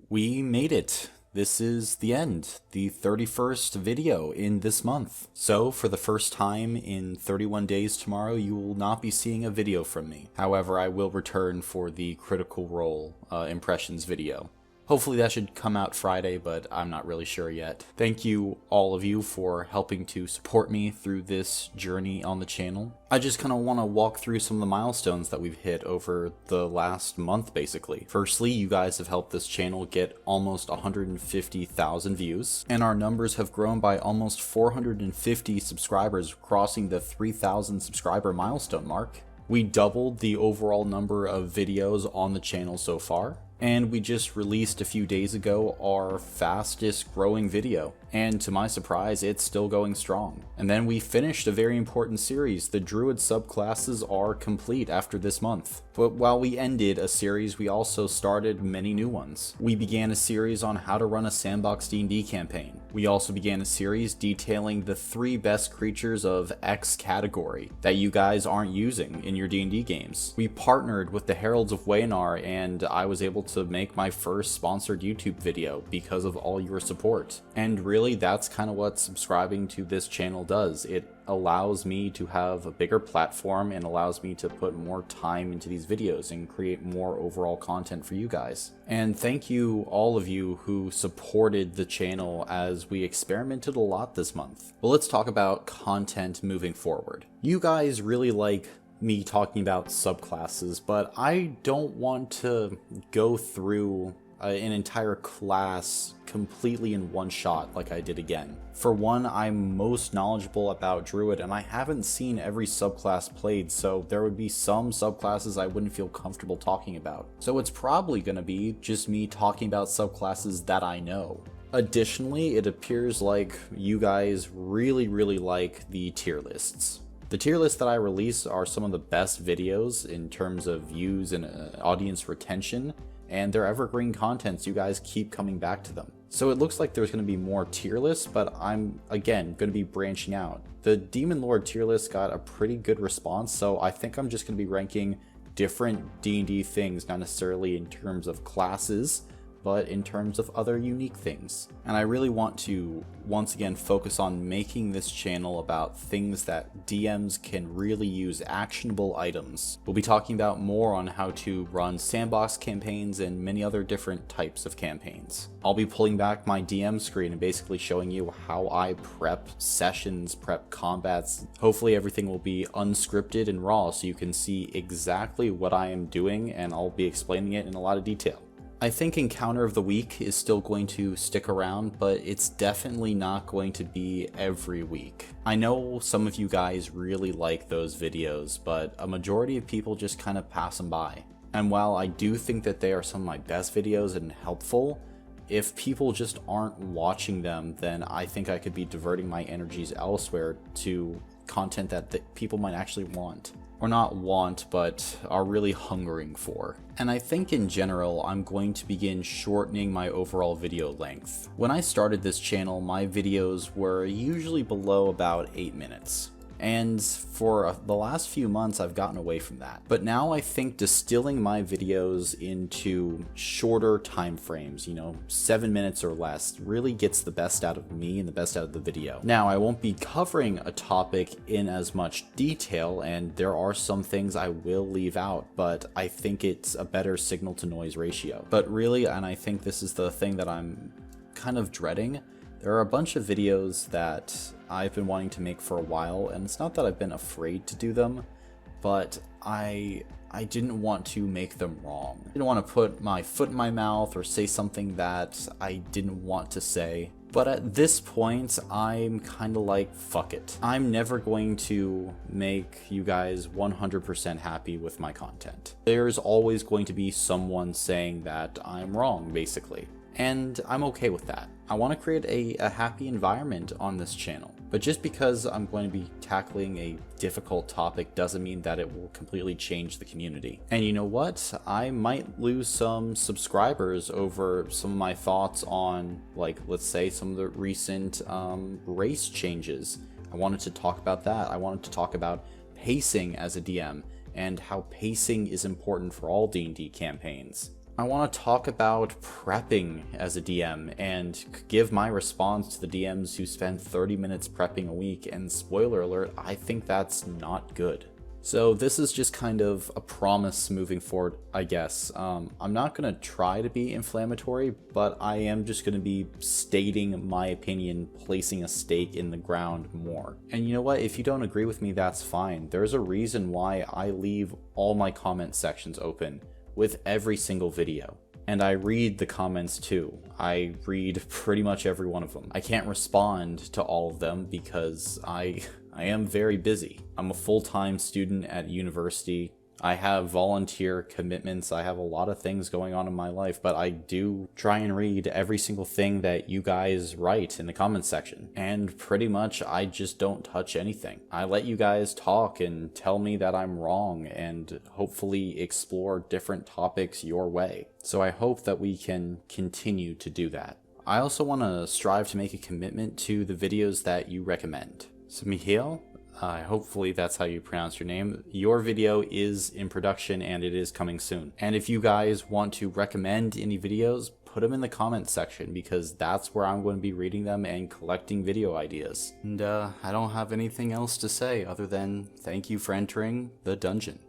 We made it. This is the end, the 31st video in this month. So, for the first time in 31 days tomorrow, you will not be seeing a video from me. However, I will return for the Critical Role impressions video. Hopefully that should come out Friday, but I'm not really sure yet. Thank you, all of you, for helping to support me through this journey on the channel. I just kind of want to walk through some of the milestones that we've hit over the last month, basically. Firstly, you guys have helped this channel get almost 150,000 views, and our numbers have grown by almost 450 subscribers, crossing the 3,000 subscriber milestone mark. We doubled the overall number of videos on the channel so far. And we just released a few days ago our fastest growing video, and to my surprise it's still going strong. And then we finished a very important series. The Druid subclasses are complete after this month. But while we ended a series, we also started many new ones. We began a series on how to run a sandbox D&D campaign. We also began a series detailing the 3 best creatures of X category that you guys aren't using in your D&D games. We partnered with the Heralds of Waenar, and I was able to make my first sponsored YouTube video because of all your support. And really, that's kind of what subscribing to this channel does. It allows me to have a bigger platform and allows me to put more time into these videos and create more overall content for you guys. And thank you, all of you who supported the channel as we experimented a lot this month. Well, let's talk about content moving forward. You guys really like me talking about subclasses, but I don't want to go through an entire class completely in one shot like I did again. For one, I'm most knowledgeable about Druid, and I haven't seen every subclass played, so there would be some subclasses I wouldn't feel comfortable talking about. So it's probably going to be just me talking about subclasses that I know. Additionally, it appears like you guys really like the tier lists. The tier lists that I release are some of the best videos in terms of views and audience retention, and they're evergreen contents. You guys keep coming back to them. So it looks like there's going to be more tier lists, but I'm, again, going to be branching out. The Demon Lord tier list got a pretty good response, so I think I'm just going to be ranking different D&D things, not necessarily in terms of classes, but in terms of other unique things. And I really want to, once again, focus on making this channel about things that DMs can really use, actionable items. We'll be talking about more on how to run sandbox campaigns and many other different types of campaigns. I'll be pulling back my DM screen and basically showing you how I prep sessions, prep combats. Hopefully everything will be unscripted and raw so you can see exactly what I am doing, and I'll be explaining it in a lot of detail. I think Encounter of the Week is still going to stick around, but it's definitely not going to be every week. I know some of you guys really like those videos, but a majority of people just kind of pass them by. And while I do think that they are some of my best videos and helpful, if people just aren't watching them, then I think I could be diverting my energies elsewhere to content that people might actually want. Or not want, but are really hungering for. And I think in general, I'm going to begin shortening my overall video length. When I started this channel, my videos were usually below about 8 minutes. And for the last few months, I've gotten away from that. But now I think distilling my videos into shorter time frames, 7 minutes or less, really gets the best out of me and the best out of the video. Now, I won't be covering a topic in as much detail, and there are some things I will leave out, but I think it's a better signal to noise ratio. But really, and I think this is the thing that I'm kind of dreading, there are a bunch of videos that I've been wanting to make for a while, and it's not that I've been afraid to do them, but I didn't want to make them wrong. I didn't want to put my foot in my mouth or say something that I didn't want to say. But at this point, I'm kind of like, fuck it. I'm never going to make you guys 100% happy with my content. There's always going to be someone saying that I'm wrong, basically. And I'm okay with that. I want to create a happy environment on this channel. But just because I'm going to be tackling a difficult topic doesn't mean that it will completely change the community. And you know what? I might lose some subscribers over some of my thoughts on, like, let's say some of the recent race changes. I wanted to talk about that. I wanted to talk about pacing as a DM and how pacing is important for all D&D campaigns. I want to talk about prepping as a DM and give my response to the DMs who spend 30 minutes prepping a week, and spoiler alert, I think that's not good. So this is just kind of a promise moving forward, I guess. I'm not going to try to be inflammatory, but I am just going to be stating my opinion, placing a stake in the ground more. And you know what? If you don't agree with me, that's fine. There's a reason why I leave all my comment sections open with every single video. And I read the comments too. I read pretty much every one of them. I can't respond to all of them because I am very busy. I'm a full-time student at university. I have volunteer commitments. I have a lot of things going on in my life, but I do try and read every single thing that you guys write in the comments section. And pretty much I just don't touch anything. I let you guys talk and tell me that I'm wrong and hopefully explore different topics your way. So I hope that we can continue to do that. I also want to strive to make a commitment to the videos that you recommend. So Mihail, hopefully that's how you pronounce your name. Your video is in production and it is coming soon. And if you guys want to recommend any videos, put them in the comments section because that's where I'm going to be reading them and collecting video ideas. And I don't have anything else to say other than thank you for entering the dungeon.